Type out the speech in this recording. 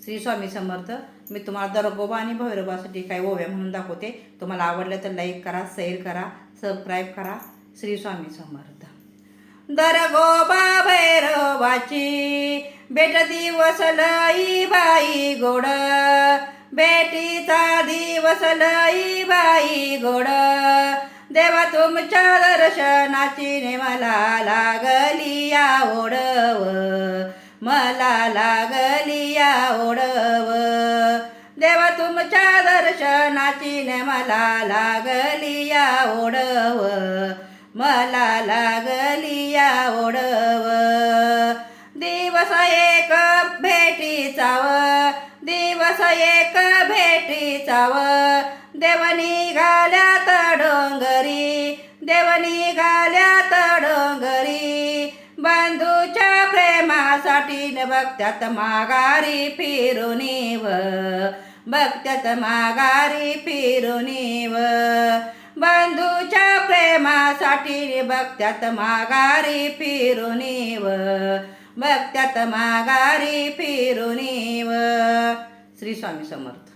श्री स्वामी समर्थ. मी तुम्हाला दरगोबा आणि भैरवासाठी काही ओव्या म्हणून दाखवते. तुम्हाला आवडलं तर लाईक करा, शेअर करा, सबस्क्राईब करा. श्री स्वामी समर्थ. दरगोबा भैरवाची बेट दिवस लई बाई गोड, बेटीचा दिवस लई बाई गोड. देवा तुमच्या दर्शनाची ने मला लागली या ओढव, मला लागली या ओढव. देवा तुमच्या दर्शनाची ने मला लागली या ओढव, मला लागली या ओढव. दिवस एक भेटीचाव, दिवस एक भेटीचाव. देव निघाल्यात डोंगरी, देव निघाल्यात डोंगरी. बंधूच्या प्रेमासाठी न बघत्यात माघारी फिरूनी व, बघत्यात माघारी फिरूनी व. बंधूच्या प्रेमासाठी बघत्यात माघारी फिरूनी व, बघत्यात माघारी फिरूनी व. श्री स्वामी समर्थ.